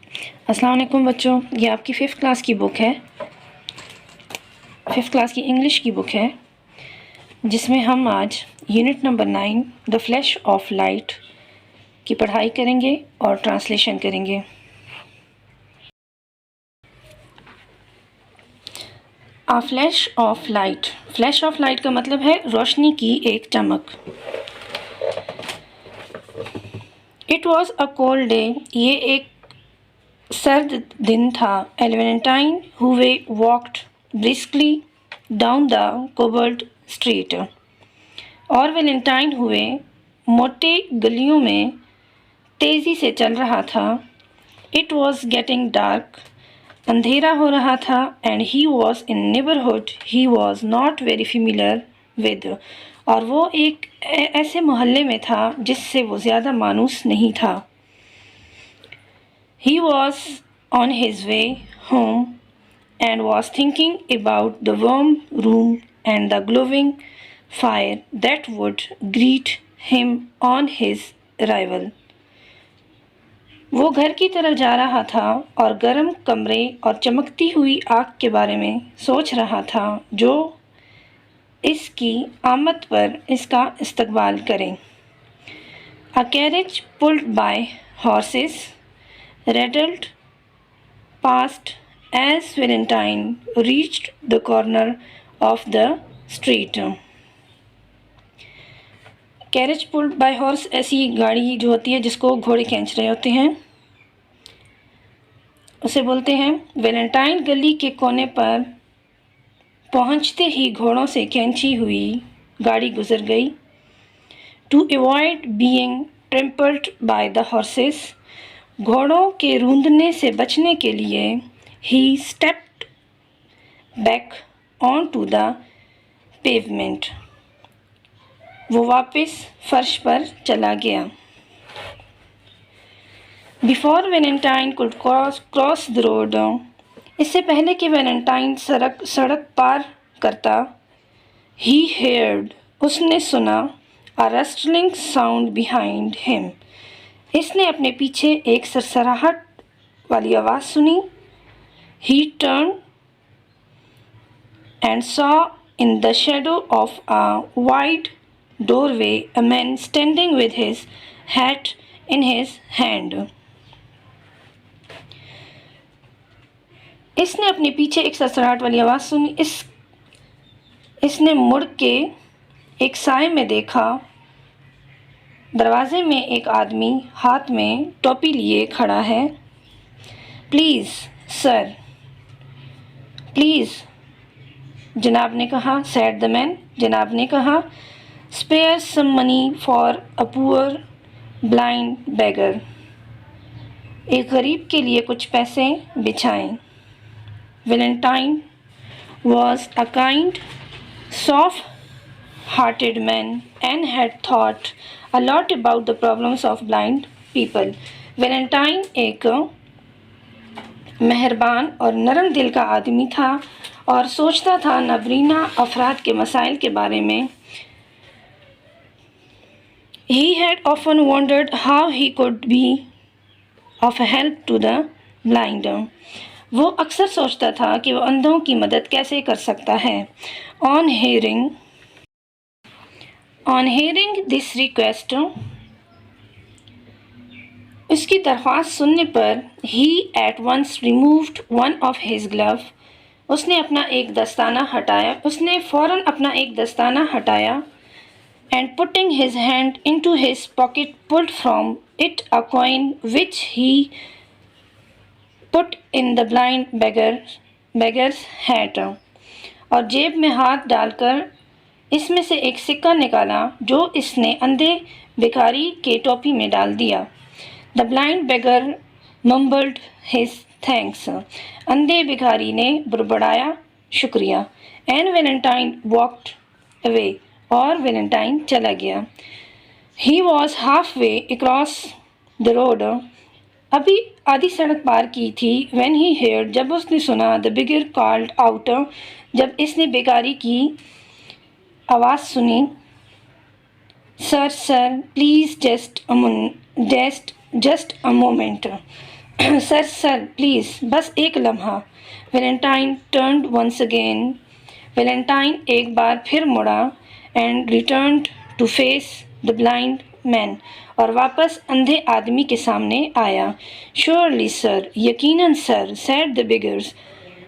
السلام علیکم بچوں، یہ آپ کی 5th کلاس کی بک ہے، 5th کلاس کی انگلش کی بک ہے، جس میں ہم آج unit number 9 the flash of light کی پڑھائی کریں گے اور ٹرانسلیشن کریں گے۔ Flash of light, flash of light کا مطلب ہے روشنی کی ایک چمک۔ It was a cold day, یہ ایک سرد دن تھا۔ Valentine who walked briskly down the cobbled street, اور ویلنٹائن ہوئے موٹے گلیوں میں تیزی سے چل رہا تھا۔ اٹ واز گیٹنگ ڈارک، اندھیرا ہو رہا تھا۔ And he was in neighbourhood he was not very familiar with, اور وہ ایک ایسے محلے میں تھا جس سے وہ زیادہ مانوس نہیں تھا۔ He was on his way home and was thinking about the warm room and the glowing fire that would greet him on his arrival. وہ گھر کی طرف جا رہا تھا اور گرم کمرے اور چمکتی ہوئی آگ کے بارے میں سوچ رہا تھا جو اس کی آمد پر اس کا استقبال کریں۔ A carriage pulled by horses rattled past as Valentine reached the corner of the street. Carriage pulled by horse ایسی گاڑی جو ہوتی ہے جس کو گھوڑے کھینچ رہے ہوتے ہیں، اسے بولتے ہیں۔ ویلنٹائن گلی کے کونے پر پہنچتے ہی گھوڑوں سے کھینچی ہوئی گاڑی گزر گئی۔ To avoid being trampled by the horses، گھوڑوں کے روندنے سے بچنے کے لیے he stepped back onto the pavement، وہ واپس فرش پر چلا گیا۔ Before Valentine could cross the road، اس سے پہلے کہ ویلنٹائن سڑک پار کرتا، he heard، اس نے سنا a rustling sound behind him، اس نے اپنے پیچھے ایک سرسراہٹ والی آواز سنی۔ He turned and saw in the shadow of a wide doorway a man standing with his hat in his hand۔ اس نے اپنے پیچھے ایک سرسراہٹ والی آواز سنی، اس نے مڑ کے ایک سائے میں دیکھا، دروازے میں ایک آدمی ہاتھ میں ٹوپی لیے کھڑا ہے۔ پلیز سر، پلیز جناب نے کہا، said the man، جناب نے کہا، spare some money for a poor blind beggar، ایک غریب کے لیے کچھ پیسے بچھائیں۔ Valentine was a kind, soft-hearted man and had thought a lot about the problems of blind people۔ Valentine ایک مہربان اور نرم دل کا آدمی تھا اور سوچتا تھا نابینا افراد کے مسائل کے بارے میں۔ He had often wondered how he could be of help to the blind، وہ اکثر سوچتا تھا کہ وہ اندھوں کی مدد کیسے کر سکتا ہے۔ On hearing this request، اس کی درخواست سننے پر he at once removed one of his glove، اس نے فوراً اپنا ایک دستانہ ہٹایا۔ And putting his hand into his pocket pulled from it a coin which he put in the blind beggar's hat، اور جیب میں ہاتھ ڈال کر اس میں سے ایک سکہ نکالا جو اس نے اندھے بھکاری کے ٹوپی میں ڈال دیا۔ The blind beggar mumbled his thanks، اندھے بھکاری نے بڑبڑایا شکریہ۔ And Valentine walked away، اور ویلنٹائن چلا گیا۔ He was halfway across the road، ابھی آدھی سڑک پار کی تھی۔ When he heard، جب اس نے سنا the beggar called out، جب اس نے بھکاری کی آواز سنی، Sir, please just a moment، sir please بس ایک لمحہ. Valentine turned once again. Valentine ایک بار پھر مڑا and returned to face the blind man, اور واپس اندھے آدمی کے سامنے آیا. شیورلی سر, یقیناً سر, سیڈ دا بگرز.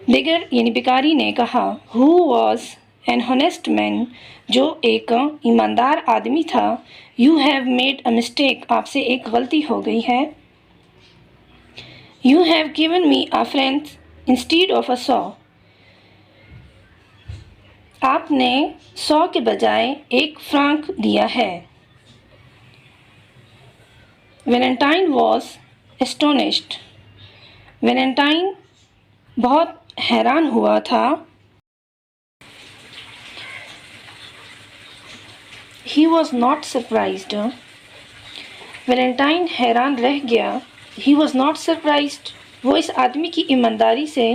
بگر یعنی بکاری نے کہا. ہو واز این ہونیسٹ مین, جو ایک ایماندار آدمی تھا. You have made a mistake, آپ سے ایک غلطی ہو گئی ہے. You have given me a franc instead of a saw. آپ نے 100 کے بجائے ایک فرانک دیا ہے. Valentine was astonished. ویلنٹائن بہت حیران ہوا تھا. He was not surprised. Valentine حیران رہ گیا. He was not surprised. وہ اس آدمی کی ایمانداری سے.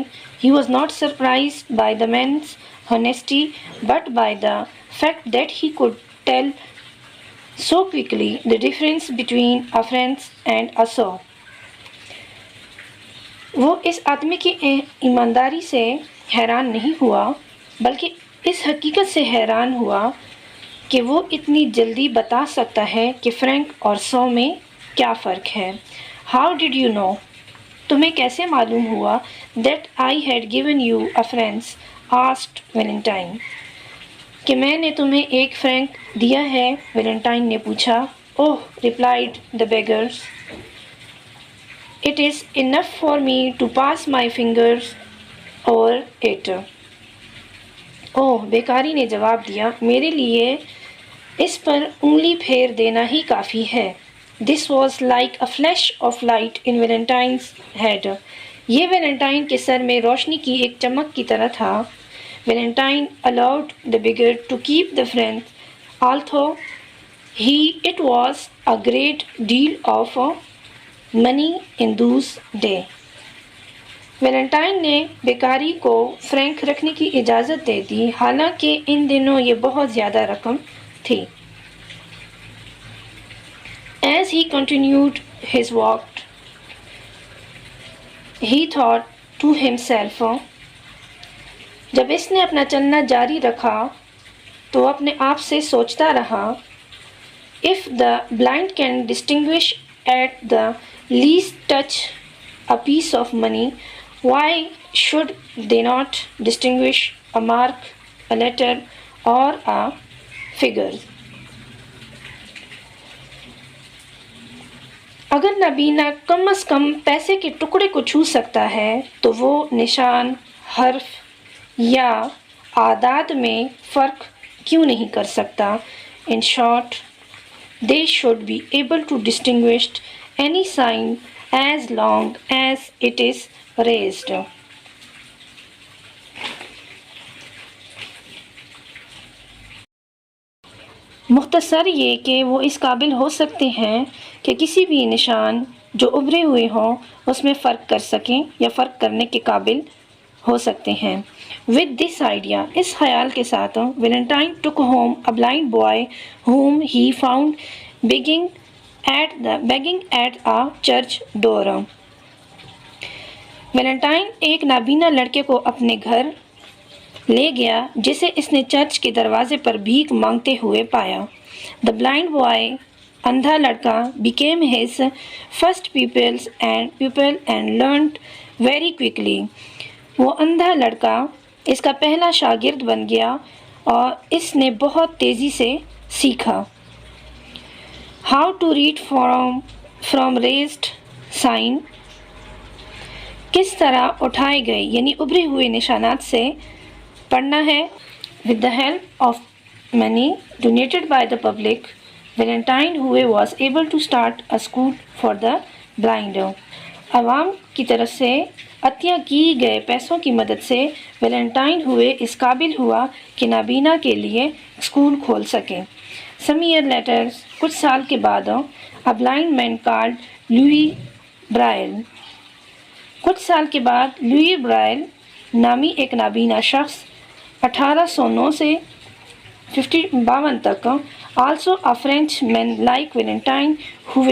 He was not surprised by the man's honesty, but by the fact that he could tell so quickly the difference between a franc and a saw. وہ اس آدمی کی ایمانداری سے حیران نہیں ہوا, بلکہ اس حقیقت سے حیران ہوا کہ وہ اتنی جلدی بتا سکتا ہے کہ فرینک اور سو میں کیا فرق ہے. How did you know? تمہیں کیسے معلوم ہوا؟ That I had given you a franc, asked Valentine. کہ میں نے تمہیں ایک فرینک دیا ہے, ویلنٹائن نے پوچھا. Oh, replied the beggars. It is enough for me to pass my fingers over it. بیکاری نے جواب دیا, میرے لیے اس پر انگلی پھیر دینا ہی کافی ہے. This was like a flash of light in Valentine's head. یہ ویلنٹائن کے سر میں روشنی کی ایک چمک کی طرح تھا. Valentine allowed the beggar to keep the franc, although it was a great deal of money in those days. Valentine نے بیکاری کو فرینک رکھنے کی اجازت دے دی, حالانکہ ان دنوں یہ بہت زیادہ رقم تھی. As he continued his walk, he thought to himself. جب اس نے اپنا چلنا جاری رکھا تو اپنے آپ سے سوچتا رہا. If the blind can distinguish at the least touch a piece of money, why should they not distinguish a mark, a letter, or a figure? اگر نابینا کم از کم پیسے کے ٹکڑے کو چھو سکتا ہے تو وہ نشان, حرف یا اعداد میں فرق کیوں نہیں کر سکتا. In short, they should be able to distinguish any sign as long as it is raised. مختصر یہ کہ وہ اس قابل ہو سکتے ہیں کہ کسی بھی نشان جو ابھرے ہوئے ہوں اس میں فرق کر سکیں یا فرق کرنے کے قابل ہو سکتے ہیں. With this idea, اس خیال کے ساتھ, Valentine took home a blind boy whom he found begging at a church door. Valentine ایک نابینا لڑکے کو اپنے گھر لے گیا جسے اس نے چرچ کے دروازے پر بھیک مانگتے ہوئے پایا. The blind boy, اندھا لڑکا, became his first pupil and learned very quickly. وہ اندھا لڑکا اس کا پہلا شاگرد بن گیا اور اس نے بہت تیزی سے سیکھا. How to read from raised sign. کس طرح اٹھائے گئے یعنی ابھرے ہوئے نشانات سے پڑھنا ہے. With the help of money donated by the public, Valentine was able to start a school for the blind. عوام کی طرف سے عطیہ کی گئے پیسوں کی مدد سے ویلنٹائن اس قابل ہوا کہ نابینا کے لیے اسکول کھول سکے. Some years later, کچھ سال کے بعد, a blind man called Louis Braille. کچھ سال کے بعد لوئی برائل نامی ایک نابینا شخص 1809 سے 52 تک, also a French man like Valentine who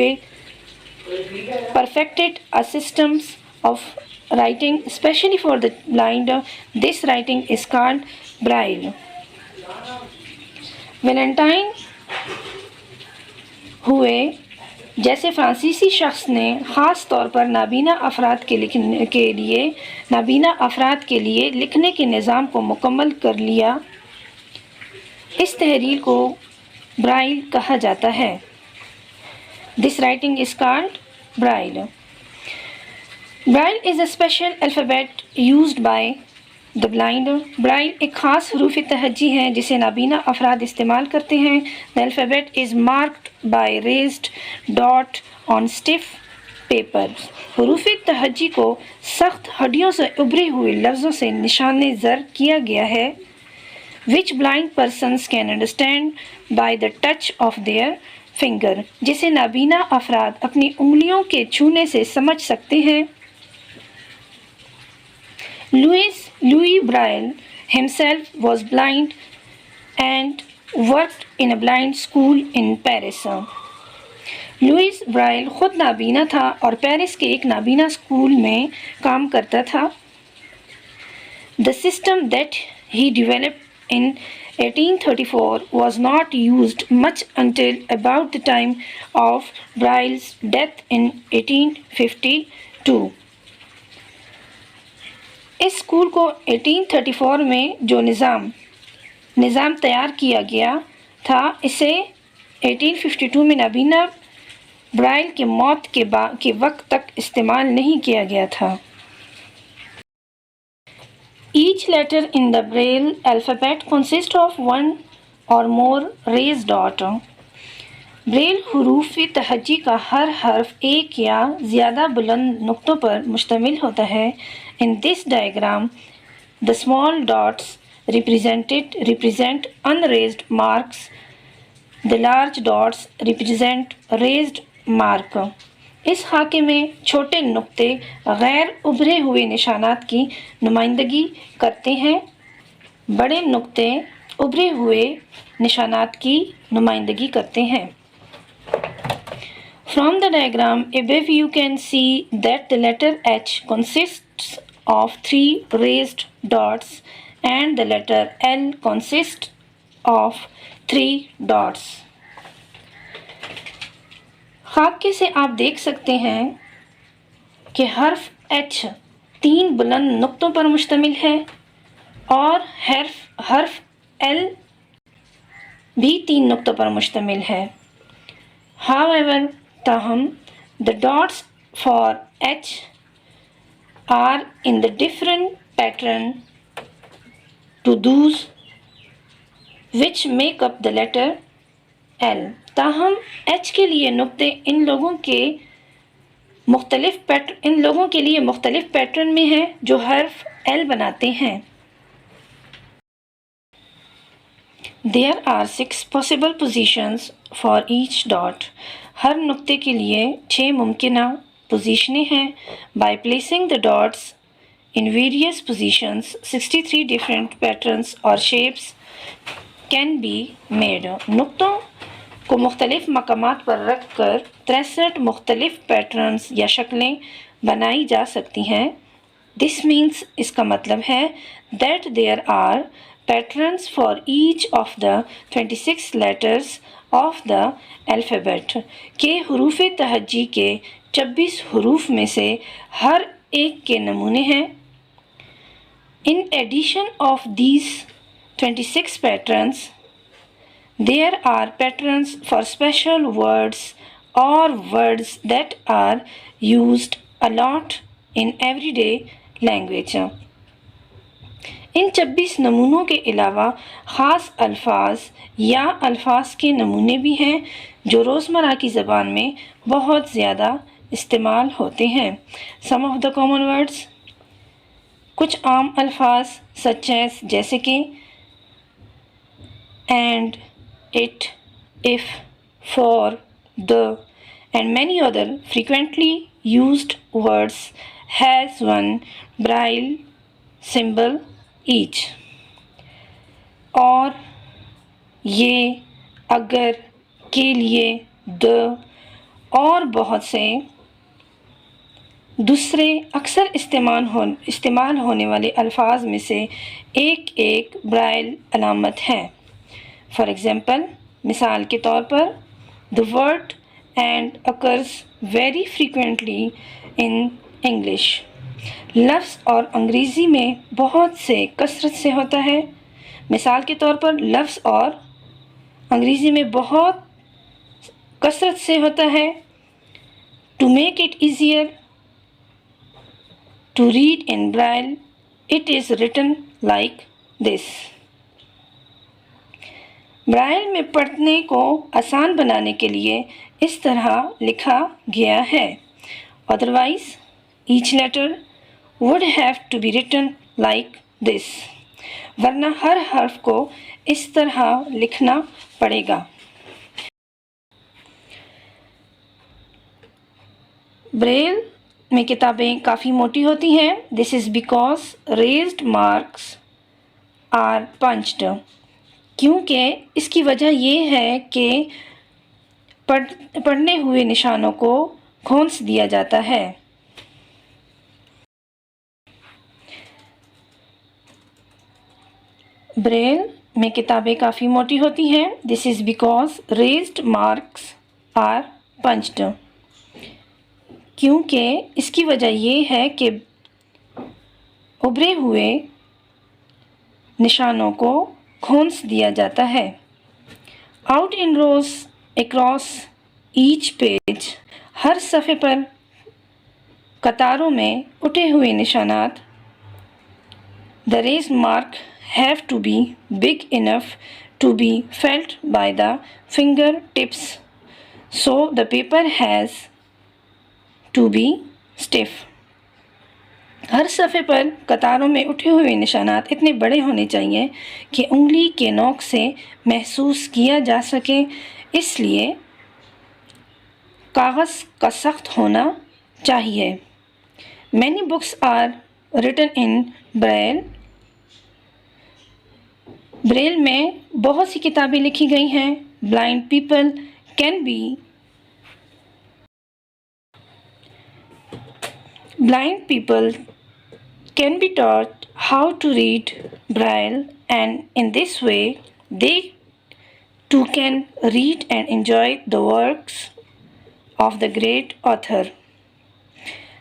perfected a systems of writing, especially for the blind. This writing is called Braille. Valentine ہوئے جیسے فرانسیسی شخص نے خاص طور پر نابینا افراد کے لیے لکھنے کے نظام کو مکمل کر لیا. اس تحریر کو برائل کہا جاتا ہے. This writing is called Braille. Braille is a special alphabet used by the blind. Braille ایک خاص حروف تہجی ہے جسے نابینا افراد استعمال کرتے ہیں. The alphabet is marked by raised dot on stiff paper. حروف تہجی کو سخت ہڈیوں سے ابھرے ہوئے لفظوں سے نشان زر کیا گیا ہے. Which blind persons can understand by the touch of their finger. جسے نابینا افراد اپنی انگلیوں کے چھونے سے سمجھ سکتے ہیں. Louis Braille himself was blind and worked in a blind school in Paris. Louis Braille خود نابینا تھا اور پیرس کے ایک نابینا اسکول میں کام کرتا تھا. The system that he developed in 1834 was not used much until about the time of Braille's death in 1852. اس اسکول کو 1834 میں جو نظام تیار کیا گیا تھا اسے 1852 میں نابینا برائل کے موت کے وقت تک استعمال نہیں کیا گیا تھا. Each letter in the Braille alphabet consists of one or more raised dot. Braille حروف تہجی کا ہر حرف ایک یا زیادہ بلند نقطوں پر مشتمل ہوتا ہے. In this diagram, the small dots represent unraised marks. The large dots represent raised mark. اس خاکے میں چھوٹے نقطے غیر ابھرے ہوئے نشانات کی نمائندگی کرتے ہیں. بڑے نقطے ابھرے ہوئے نشانات کی نمائندگی کرتے ہیں. From the diagram above you can see that the letter H consists of 3 raised dots and the letter L consists of 3 dots. خاکے سے آپ دیکھ سکتے ہیں کہ حرف H 3 بلند نقطوں پر مشتمل ہے اور حرف L بھی 3 نقطوں پر مشتمل ہے. However, تاہم the dots for H are in the different pattern to those which make up the letter L. تاہم H کے لیے نقطے ان لوگوں کے لیے مختلف پیٹرن میں ہیں جو حرف L بناتے ہیں. There are 6 possible positions for each dot. ہر نقطے کے لیے 6 ممکنہ پوزیشنیں ہیں. By placing the dots in various positions, 63 different patterns or shapes can be made. نقطوں کو مختلف مقامات پر رکھ کر 63 مختلف پیٹرنز یا شکلیں بنائی جا سکتی ہیں. This means اس کا مطلب ہے that there are patterns for each of the 26 letters of the alphabet کہ حروف تہجی کے 26 حروف میں سے ہر ایک کے نمونے ہیں. In addition of these 26 patterns, there are patterns for special words or words that are used a lot in everyday language. ان 26 نمونوں کے علاوہ خاص الفاظ یا الفاظ کے نمونے بھی ہیں جو روزمرہ کی زبان میں بہت زیادہ استعمال ہوتے ہیں. Some of the common words. کچھ عام الفاظ such as جیسے کہ and, it, if, for, the and many other frequently used words has one Braille symbol each. اور یہ اگر کے لیے the اور بہت سے دوسرے اکثر استعمال ہونے والے الفاظ میں سے ایک برائل علامت ہے۔ فار ایگزامپل، مثال کے طور پر the word and occurs very frequently in English۔ لفظ اور انگریزی میں بہت سے کثرت سے ہوتا ہے۔ مثال کے طور پر لفظ اور انگریزی میں بہت کثرت سے ہوتا ہے۔ To make it easier to read in Braille, it is written like this۔ Broil میں پڑھنے کو آسان بنانے کے لیے اس طرح لکھا گیا ہے۔ Otherwise, each letter would have to be written like this۔ ورنہ ہر حرف کو اس طرح لکھنا پڑے گا۔ بریل میں کتابیں کافی موٹی ہوتی ہیں۔ This is because raised marks are punched۔ کیونکہ اس کی وجہ یہ ہے کہ پڑھنے ہوئے نشانوں کو کھونس دیا جاتا ہے۔ بریل میں کتابیں کافی موٹی ہوتی ہیں۔ This is because raised marks are punched۔ کیونکہ اس کی وجہ یہ ہے کہ ابھرے ہوئے نشانوں کو کھونس دیا جاتا ہے۔ Out in rows across each page۔ ہر صفحے پر قطاروں میں اٹھے ہوئے نشانات۔ The raised mark have to be big enough to be felt by the fingertips, so the paper has to be stiff۔ ہر صفحے پر قطاروں میں اٹھے ہوئے نشانات اتنے بڑے ہونے چاہیے کہ انگلی کے نوک سے محسوس کیا جا سکے، اس لیے کاغذ کا سخت ہونا چاہیے۔ Many books are written in Braille۔ Braille میں بہت سی کتابیں لکھی گئی ہیں۔ Blind people can be taught how to read Braille, and in this way they too can read and enjoy the works of the great author۔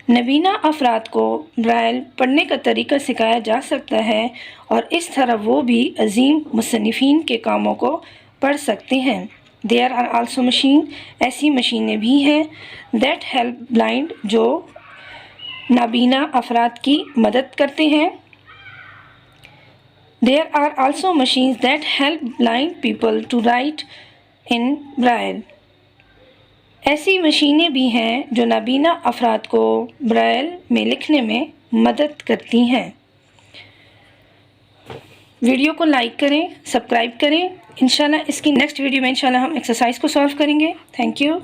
نابینا افراد کو broil پڑھنے کا طریقہ سکھایا جا سکتا ہے اور اس طرح وہ بھی عظیم مصنفین کے کاموں کو پڑھ سکتے ہیں۔ There are also machines، ایسی مشینیں بھی ہیں that help blind، جو نابینا افراد کی مدد کرتے ہیں۔ There are also machines that help blind people to write in Braille۔ ایسی مشینیں بھی ہیں جو نابینا افراد کو برائل میں لکھنے میں مدد کرتی ہیں۔ ویڈیو کو لائک کریں، سبسکرائب کریں۔ انشاءاللہ اس کی نیکسٹ ویڈیو میں انشاءاللہ ہم ایکسرسائز کو سالو کریں گے۔ Thank you.